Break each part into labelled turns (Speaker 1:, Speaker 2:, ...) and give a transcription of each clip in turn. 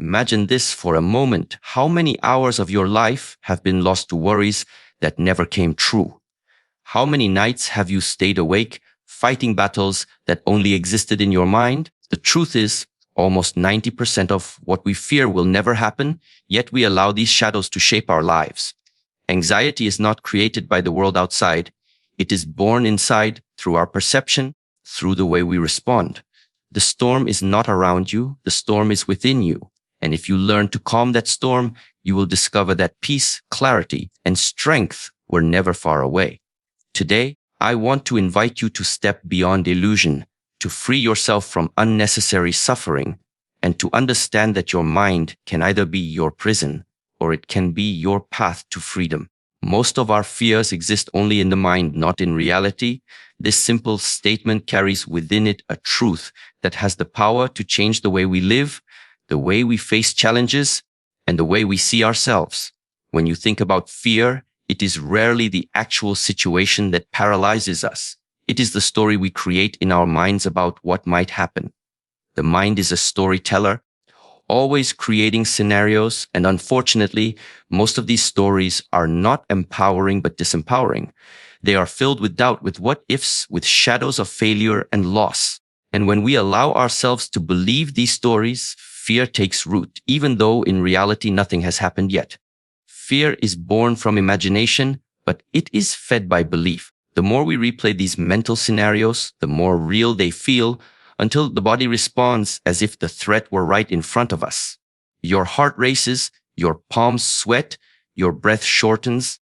Speaker 1: Imagine this for a moment. How many hours of your life have been lost to worries that never came true? How many nights have you stayed awake fighting battles that only existed in your mind? The truth is, almost 90% of what we fear will never happen, yet we allow these shadows to shape our lives. Anxiety is not created by the world outside. It is born inside through our perception, through the way we respond. The storm is not around you. The storm is within you. And if you learn to calm that storm, you will discover that peace, clarity, and strength were never far away. Today, I want to invite you to step beyond illusion, to free yourself from unnecessary suffering, and to understand that your mind can either be your prison or it can be your path to freedom. Most of our fears exist only in the mind, not in reality. This simple statement carries within it a truth that has the power to change the way we live, the way we face challenges, and the way we see ourselves. When you think about fear, it is rarely the actual situation that paralyzes us. It is the story we create in our minds about what might happen. The mind is a storyteller, always creating scenarios, and unfortunately, most of these stories are not empowering but disempowering. They are filled with doubt, with what-ifs, with shadows of failure and loss. And when we allow ourselves to believe these stories, fear takes root, even though in reality nothing has happened yet. Fear is born from imagination, but it is fed by belief. The more we replay these mental scenarios, the more real they feel, until the body responds as if the threat were right in front of us. Your heart races, your palms sweat, your breath shortens.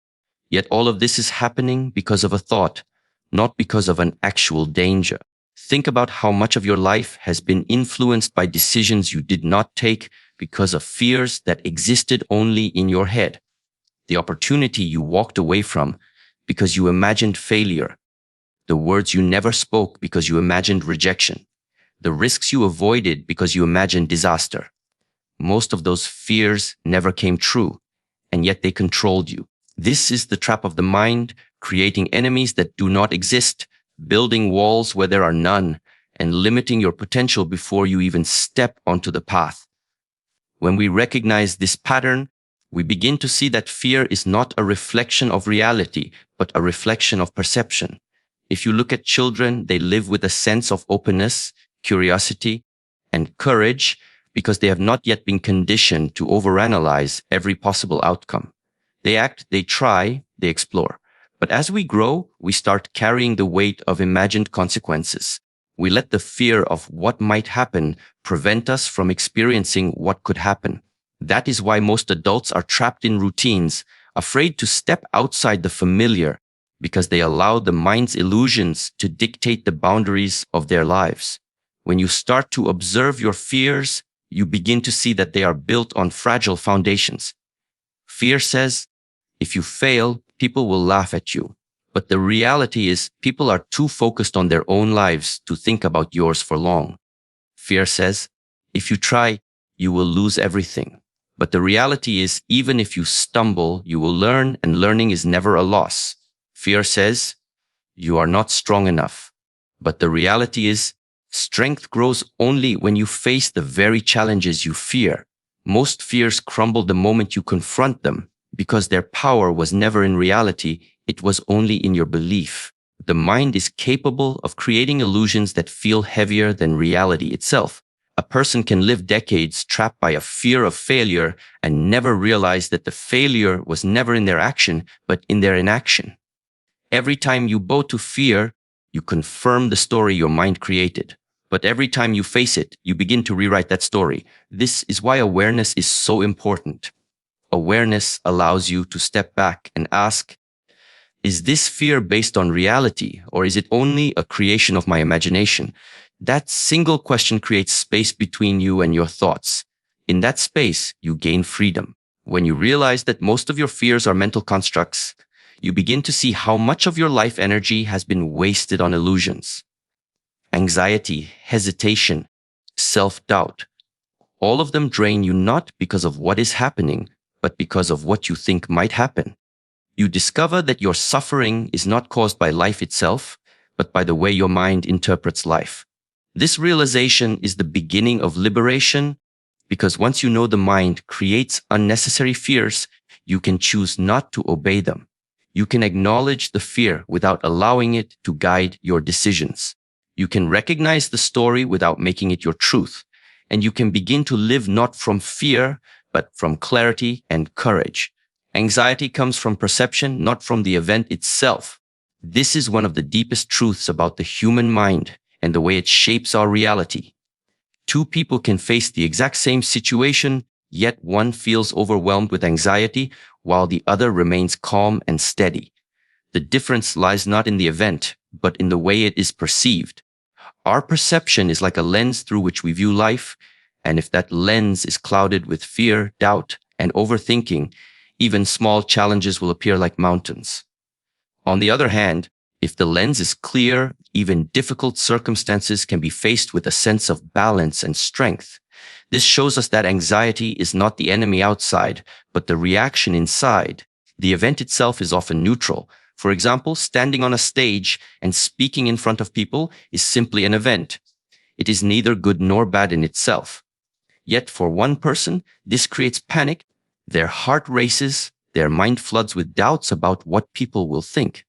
Speaker 1: Yet all of this is happening because of a thought, not because of an actual danger. Think about how much of your life has been influenced by decisions you did not take because of fears that existed only in your head. The opportunity you walked away from because you imagined failure. The words you never spoke because you imagined rejection. The risks you avoided because you imagined disaster. Most of those fears never came true, and yet they controlled you. This is the trap of the mind, creating enemies that do not exist, building walls where there are none, and limiting your potential before you even step onto the path. When we recognize this pattern, we begin to see that fear is not a reflection of reality, but a reflection of perception. If you look at children, they live with a sense of openness, curiosity, and courage because they have not yet been conditioned to overanalyze every possible outcome. They act, they try, they explore. But as we grow, we start carrying the weight of imagined consequences. We let the fear of what might happen prevent us from experiencing what could happen. That is why most adults are trapped in routines, afraid to step outside the familiar because they allow the mind's illusions to dictate the boundaries of their lives. When you start to observe your fears, you begin to see that they are built on fragile foundations. Fear says, if you fail, people will laugh at you. But the reality is, people are too focused on their own lives to think about yours for long. Fear says, if you try, you will lose everything. But the reality is, even if you stumble, you will learn, and learning is never a loss. Fear says, you are not strong enough. But the reality is, strength grows only when you face the very challenges you fear. Most fears crumble the moment you confront them, because their power was never in reality, it was only in your belief. The mind is capable of creating illusions that feel heavier than reality itself. A person can live decades trapped by a fear of failure and never realize that the failure was never in their action, but in their inaction. Every time you bow to fear, you confirm the story your mind created. But every time you face it, you begin to rewrite that story. This is why awareness is so important. Awareness allows you to step back and ask, is this fear based on reality, or is it only a creation of my imagination? That single question creates space between you and your thoughts. In that space, you gain freedom. When you realize that most of your fears are mental constructs, you begin to see how much of your life energy has been wasted on illusions. Anxiety, hesitation, self-doubt, all of them drain you not because of what is happening, but because of what you think might happen. You discover that your suffering is not caused by life itself, but by the way your mind interprets life. This realization is the beginning of liberation, Because once you know the mind creates unnecessary fears, you can choose not to obey them. You can acknowledge the fear without allowing it to guide your decisions. You can recognize the story without making it your truth. And you can begin to live not from fear, but from clarity and courage. Anxiety comes from perception, not from the event itself. This is one of the deepest truths about the human mind and the way it shapes our reality. Two people can face the exact same situation, yet one feels overwhelmed with anxiety while the other remains calm and steady. The difference lies not in the event, but in the way it is perceived. Our perception is like a lens through which we view life, and if that lens is clouded with fear, doubt, and overthinking, even small challenges will appear like mountains. On the other hand, if the lens is clear, even difficult circumstances can be faced with a sense of balance and strength. This shows us that anxiety is not the enemy outside, but the reaction inside. The event itself is often neutral. For example, standing on a stage and speaking in front of people is simply an event. It is neither good nor bad in itself. Yet for one person, this creates panic. Their heart races, their mind floods with doubts about what people will think.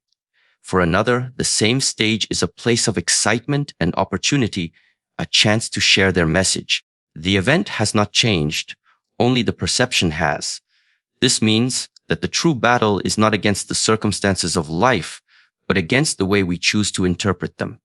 Speaker 1: For another, the same stage is a place of excitement and opportunity, a chance to share their message. The event has not changed, only the perception has. This means that the true battle is not against the circumstances of life, but against the way we choose to interpret them.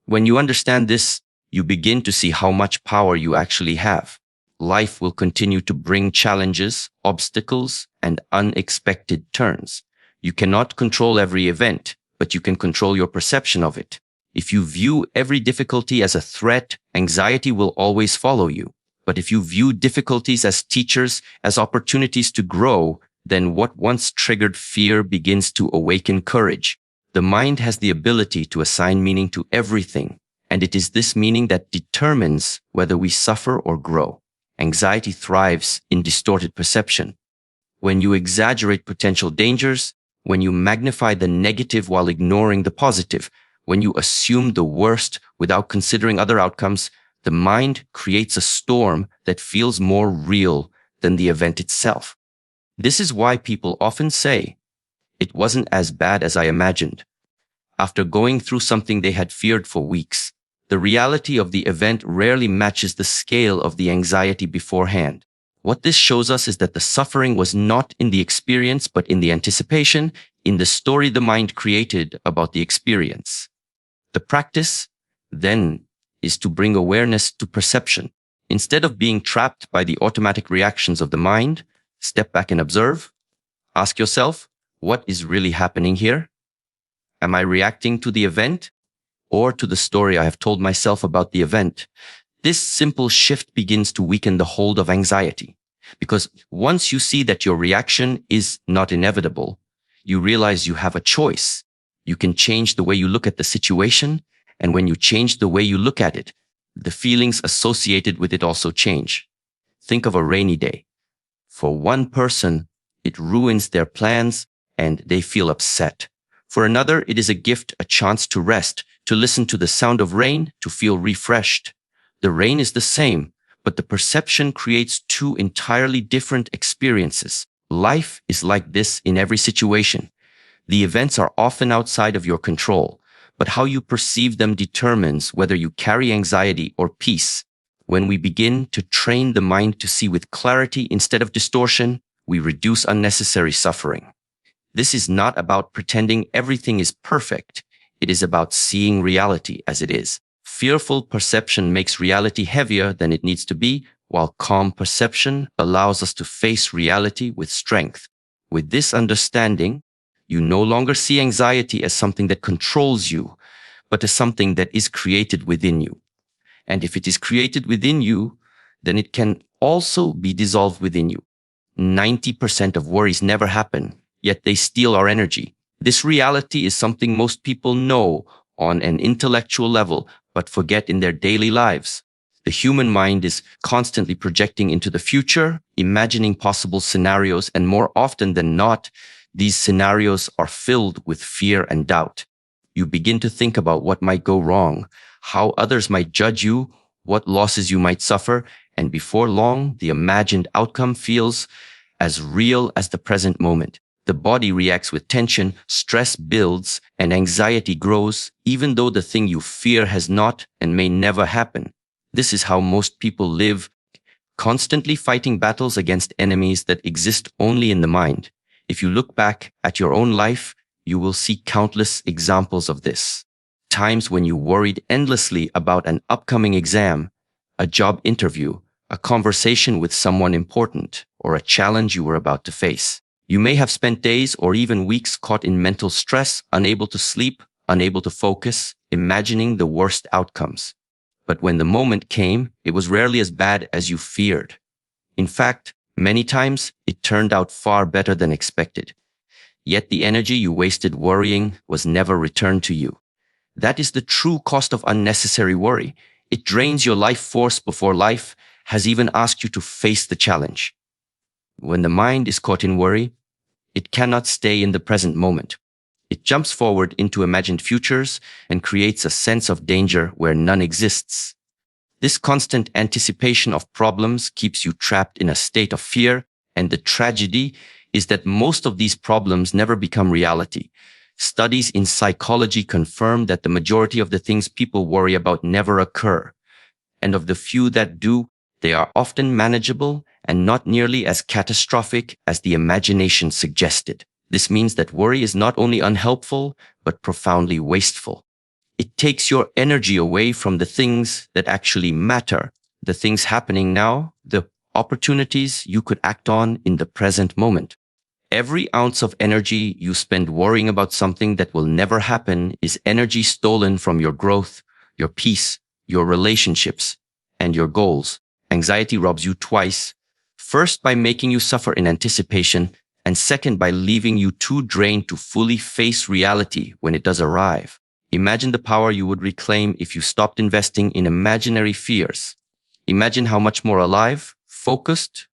Speaker 1: When you understand this, you begin to see how much power you actually have. Life will continue to bring challenges, obstacles, and unexpected turns. You cannot control every event, but you can control your perception of it. If you view every difficulty as a threat, anxiety will always follow you. But if you view difficulties as teachers, as opportunities to grow, then what once triggered fear begins to awaken courage. The mind has the ability to assign meaning to everything, and it is this meaning that determines whether we suffer or grow. Anxiety thrives in distorted perception. When you exaggerate potential dangers, when you magnify the negative while ignoring the positive, when you assume the worst without considering other outcomes, the mind creates a storm that feels more real than the event itself. This is why people often say, "It wasn't as bad as I imagined." After going through something they had feared for weeks, the reality of the event rarely matches the scale of the anxiety beforehand. What this shows us is that the suffering was not in the experience, but in the anticipation, in the story the mind created about the experience. The practice, then, is to bring awareness to perception. Instead of being trapped by the automatic reactions of the mind, step back and observe. Ask yourself, what is really happening here? Am I reacting to the event or to the story I have told myself about the event? This simple shift begins to weaken the hold of anxiety, because once you see that your reaction is not inevitable, you realize you have a choice. You can change the way you look at the situation, and when you change the way you look at it, the feelings associated with it also change. Think of a rainy day. For one person, it ruins their plans and they feel upset. For another, it is a gift, a chance to rest, to listen to the sound of rain, to feel refreshed. The rain is the same, but the perception creates two entirely different experiences. Life is like this in every situation. The events are often outside of your control, but how you perceive them determines whether you carry anxiety or peace. When we begin to train the mind to see with clarity instead of distortion, we reduce unnecessary suffering. This is not about pretending everything is perfect. It is about seeing reality as it is. Fearful perception makes reality heavier than it needs to be, while calm perception allows us to face reality with strength. With this understanding, you no longer see anxiety as something that controls you, but as something that is created within you. And if it is created within you, then it can also be dissolved within you. 90% of worries never happen, yet they steal our energy. This reality is something most people know on an intellectual level, but forget in their daily lives. The human mind is constantly projecting into the future, imagining possible scenarios, and more often than not, these scenarios are filled with fear and doubt. You begin to think about what might go wrong, how others might judge you, what losses you might suffer, and before long, the imagined outcome feels as real as the present moment. The body reacts with tension, stress builds, and anxiety grows, even though the thing you fear has not and may never happen. This is how most people live, constantly fighting battles against enemies that exist only in the mind. If you look back at your own life, you will see countless examples of this. Times when you worried endlessly about an upcoming exam, a job interview, a conversation with someone important, or a challenge you were about to face. You may have spent days or even weeks caught in mental stress, unable to sleep, unable to focus, imagining the worst outcomes. But when the moment came, it was rarely as bad as you feared. In fact, many times it turned out far better than expected. Yet the energy you wasted worrying was never returned to you. That is the true cost of unnecessary worry. It drains your life force before life has even asked you to face the challenge. When the mind is caught in worry, it cannot stay in the present moment. It jumps forward into imagined futures and creates a sense of danger where none exists. This constant anticipation of problems keeps you trapped in a state of fear, and the tragedy is that most of these problems never become reality. Studies in psychology confirm that the majority of the things people worry about never occur, and of the few that do, they are often manageable and not nearly as catastrophic as the imagination suggested. This means that worry is not only unhelpful, but profoundly wasteful. It takes your energy away from the things that actually matter, the things happening now, the opportunities you could act on in the present moment. Every ounce of energy you spend worrying about something that will never happen is energy stolen from your growth, your peace, your relationships, and your goals. Anxiety robs you twice. First, by making you suffer in anticipation, and second, by leaving you too drained to fully face reality when it does arrive. Imagine the power you would reclaim if you stopped investing in imaginary fears. Imagine how much more alive, focused,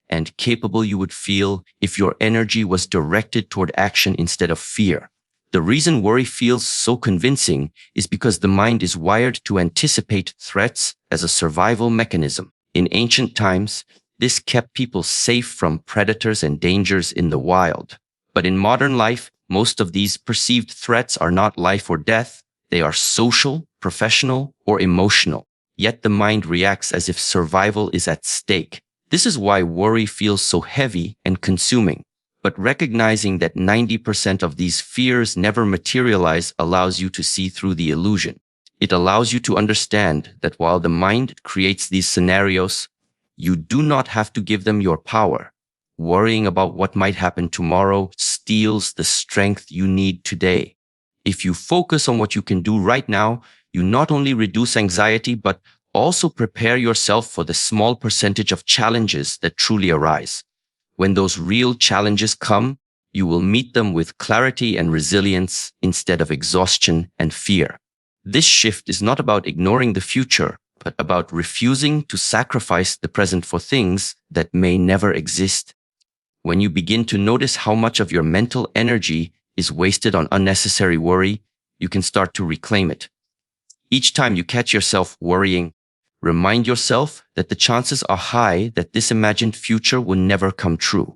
Speaker 1: and capable you would feel if your energy was directed toward action instead of fear. The reason worry feels so convincing is because the mind is wired to anticipate threats as a survival mechanism. In ancient times, this kept people safe from predators and dangers in the wild. But in modern life, most of these perceived threats are not life or death. They are social, professional, or emotional. Yet the mind reacts as if survival is at stake. This is why worry feels so heavy and consuming. But recognizing that 90% of these fears never materialize allows you to see through the illusion. It allows you to understand that while the mind creates these scenarios, you do not have to give them your power. Worrying about what might happen tomorrow steals the strength you need today. If you focus on what you can do right now, you not only reduce anxiety, but also prepare yourself for the small percentage of challenges that truly arise. When those real challenges come, you will meet them with clarity and resilience instead of exhaustion and fear. This shift is not about ignoring the future, but about refusing to sacrifice the present for things that may never exist. When you begin to notice how much of your mental energy is wasted on unnecessary worry, you can start to reclaim it. Each time you catch yourself worrying, remind yourself that the chances are high that this imagined future will never come true.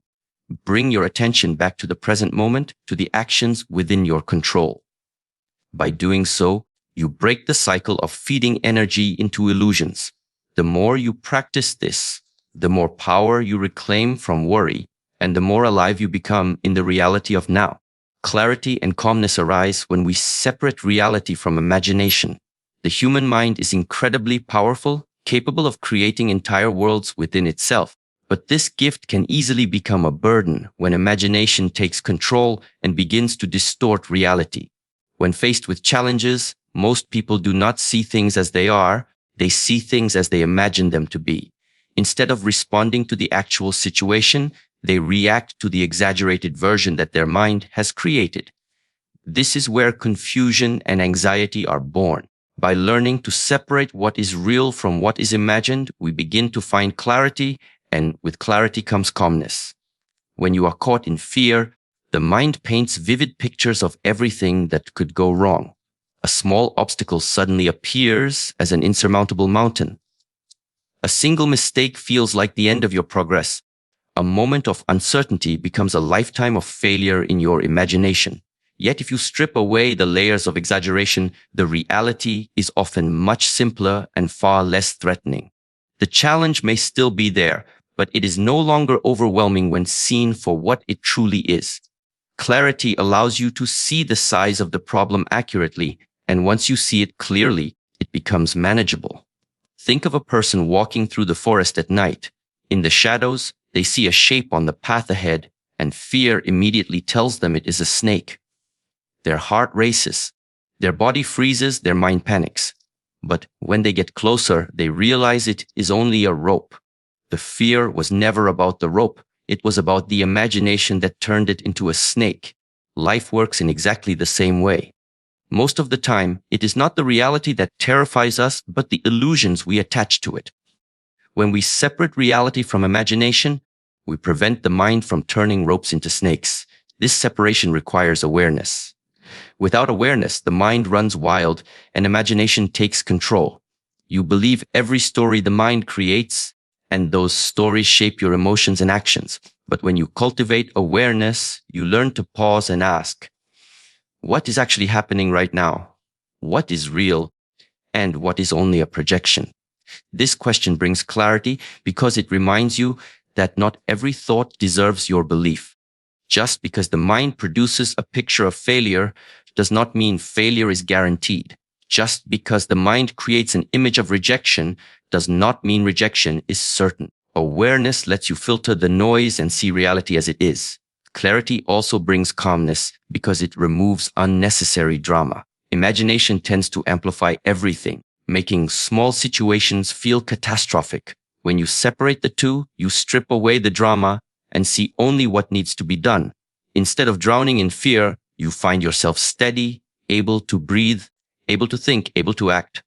Speaker 1: Bring your attention back to the present moment, to the actions within your control. By doing so, you break the cycle of feeding energy into illusions. The more you practice this, the more power you reclaim from worry, and the more alive you become in the reality of now. Clarity and calmness arise when we separate reality from imagination. The human mind is incredibly powerful, capable of creating entire worlds within itself. But this gift can easily become a burden when imagination takes control and begins to distort reality. When faced with challenges, most people do not see things as they are, they see things as they imagine them to be. Instead of responding to the actual situation, they react to the exaggerated version that their mind has created. This is where confusion and anxiety are born. By learning to separate what is real from what is imagined, we begin to find clarity, and with clarity comes calmness. When you are caught in fear, the mind paints vivid pictures of everything that could go wrong. A small obstacle suddenly appears as an insurmountable mountain. A single mistake feels like the end of your progress. A moment of uncertainty becomes a lifetime of failure in your imagination. Yet if you strip away the layers of exaggeration, the reality is often much simpler and far less threatening. The challenge may still be there, but it is no longer overwhelming when seen for what it truly is. Clarity allows you to see the size of the problem accurately, and once you see it clearly, it becomes manageable. Think of a person walking through the forest at night. In the shadows, they see a shape on the path ahead, and fear immediately tells them it is a snake. Their heart races, their body freezes, their mind panics. But when they get closer, they realize it is only a rope. The fear was never about the rope. It was about the imagination that turned it into a snake. Life works in exactly the same way. Most of the time, it is not the reality that terrifies us, but the illusions we attach to it. When we separate reality from imagination, we prevent the mind from turning ropes into snakes. This separation requires awareness. Without awareness, the mind runs wild and imagination takes control. You believe every story the mind creates, and those stories shape your emotions and actions. But when you cultivate awareness, you learn to pause and ask, what is actually happening right now? What is real? And what is only a projection? This question brings clarity because it reminds you that not every thought deserves your belief. Just because the mind produces a picture of failure does not mean failure is guaranteed. Just because the mind creates an image of rejection does not mean rejection is certain. Awareness lets you filter the noise and see reality as it is. Clarity also brings calmness because it removes unnecessary drama. Imagination tends to amplify everything, making small situations feel catastrophic. When you separate the two, you strip away the drama and see only what needs to be done. Instead of drowning in fear, you find yourself steady, able to breathe, able to think, able to act.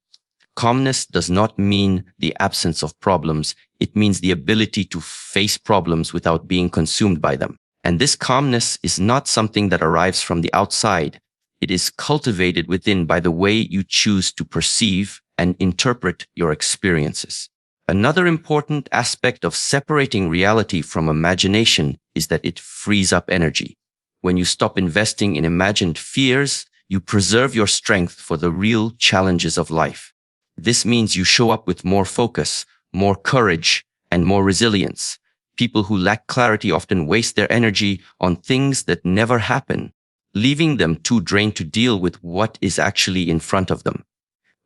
Speaker 1: Calmness does not mean the absence of problems. It means the ability to face problems without being consumed by them. And this calmness is not something that arrives from the outside. It is cultivated within by the way you choose to perceive and interpret your experiences. Another important aspect of separating reality from imagination is that it frees up energy. When you stop investing in imagined fears, you preserve your strength for the real challenges of life. This means you show up with more focus, more courage, and more resilience. People who lack clarity often waste their energy on things that never happen, leaving them too drained to deal with what is actually in front of them.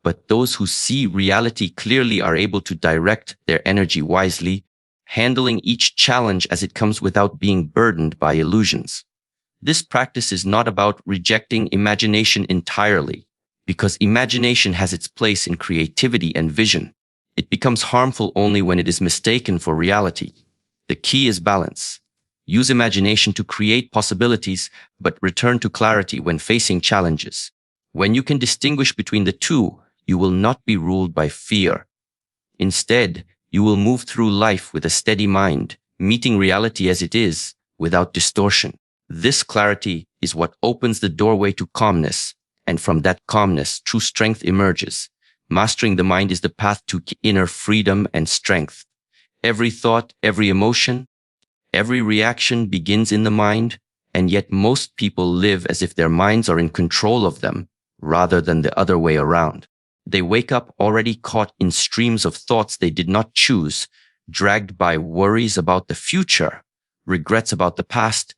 Speaker 1: But those who see reality clearly are able to direct their energy wisely, handling each challenge as it comes without being burdened by illusions. This practice is not about rejecting imagination entirely, because imagination has its place in creativity and vision. It becomes harmful only when it is mistaken for reality. The key is balance. Use imagination to create possibilities, but return to clarity when facing challenges. When you can distinguish between the two, you will not be ruled by fear. Instead, you will move through life with a steady mind, meeting reality as it is, without distortion. This clarity is what opens the doorway to calmness, and from that calmness, true strength emerges. Mastering the mind is the path to inner freedom and strength. Every thought, every emotion, every reaction begins in the mind, and yet most people live as if their minds are in control of them, rather than the other way around. They wake up already caught in streams of thoughts they did not choose, dragged by worries about the future, regrets about the past,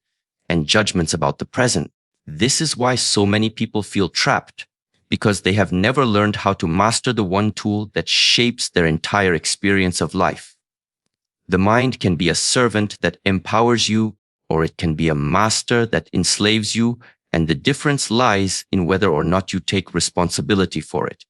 Speaker 1: and judgments about the present. This is why so many people feel trapped, because they have never learned how to master the one tool that shapes their entire experience of life. The mind can be a servant that empowers you, or it can be a master that enslaves you, and the difference lies in whether or not you take responsibility for it.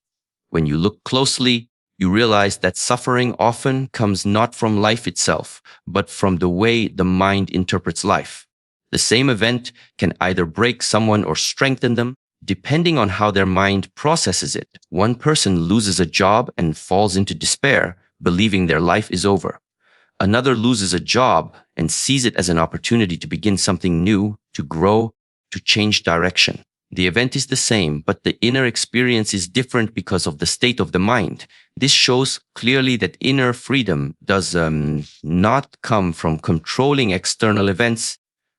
Speaker 1: When you look closely, you realize that suffering often comes not from life itself, but from the way the mind interprets life. The same event can either break someone or strengthen them, depending on how their mind processes it. One person loses a job and falls into despair, believing their life is over. Another loses a job and sees it as an opportunity to begin something new, to grow, to change direction. The event is the same, but the inner experience is different because of the state of the mind. This shows clearly that inner freedom does not come from controlling external events,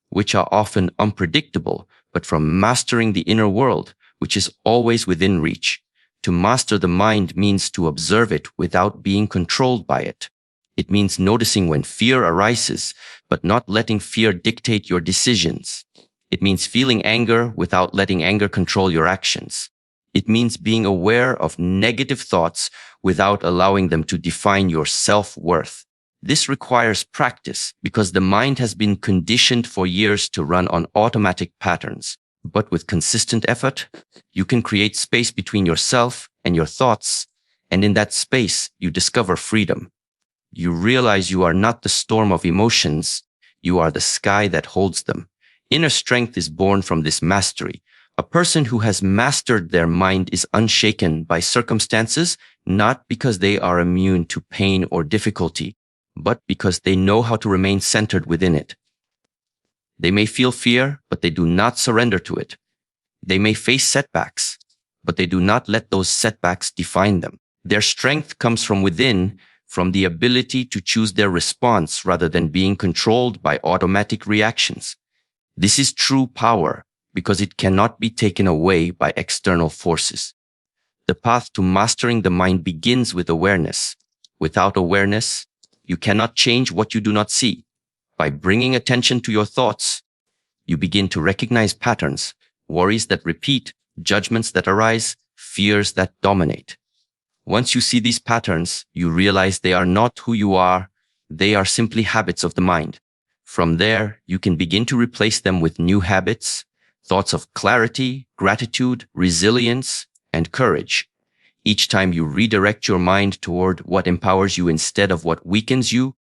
Speaker 1: which are often unpredictable, but from mastering the inner world, which is always within reach. To master the mind means to observe it without being controlled by it. It means noticing when fear arises, but not letting fear dictate your decisions. It means feeling anger without letting anger control your actions. It means being aware of negative thoughts without allowing them to define your self-worth. This requires practice because the mind has been conditioned for years to run on automatic patterns. But with consistent effort, you can create space between yourself and your thoughts, and in that space, you discover freedom. You realize you are not the storm of emotions, you are the sky that holds them. Inner strength is born from this mastery. A person who has mastered their mind is unshaken by circumstances, not because they are immune to pain or difficulty, but because they know how to remain centered within it. They may feel fear, but they do not surrender to it. They may face setbacks, but they do not let those setbacks define them. Their strength comes from within, from the ability to choose their response rather than being controlled by automatic reactions. This is true power because it cannot be taken away by external forces. The path to mastering the mind begins with awareness. Without awareness, you cannot change what you do not see. By bringing attention to your thoughts, you begin to recognize patterns, worries that repeat, judgments that arise, fears that dominate. Once you see these patterns, you realize they are not who you are, they are simply habits of the mind. From there, you can begin to replace them with new habits, thoughts of clarity, gratitude, resilience, and courage. Each time you redirect your mind toward what empowers you instead of what weakens you,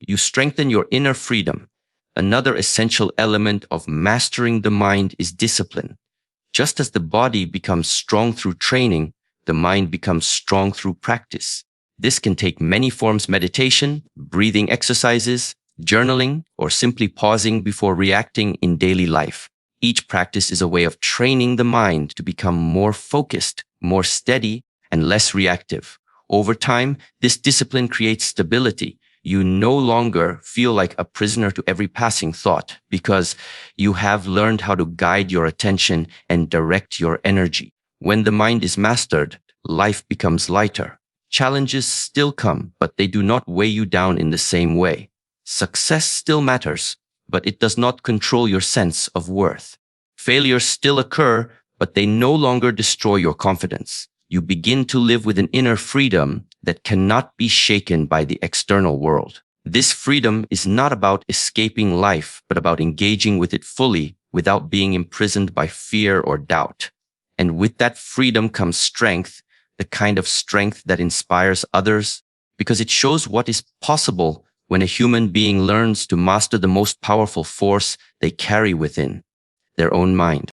Speaker 1: you strengthen your inner freedom. Another essential element of mastering the mind is discipline. Just as the body becomes strong through training, the mind becomes strong through practice. This can take many forms: meditation, breathing exercises, journaling, or simply pausing before reacting in daily life. Each practice is a way of training the mind to become more focused, more steady, and less reactive. Over time, this discipline creates stability. You no longer feel like a prisoner to every passing thought because you have learned how to guide your attention and direct your energy. When the mind is mastered, life becomes lighter. Challenges still come, but they do not weigh you down in the same way. Success still matters, but it does not control your sense of worth. Failures still occur, but they no longer destroy your confidence. You begin to live with an inner freedom that cannot be shaken by the external world. This freedom is not about escaping life, but about engaging with it fully without being imprisoned by fear or doubt. And with that freedom comes strength, the kind of strength that inspires others, because it shows what is possible when a human being learns to master the most powerful force they carry within, their own mind.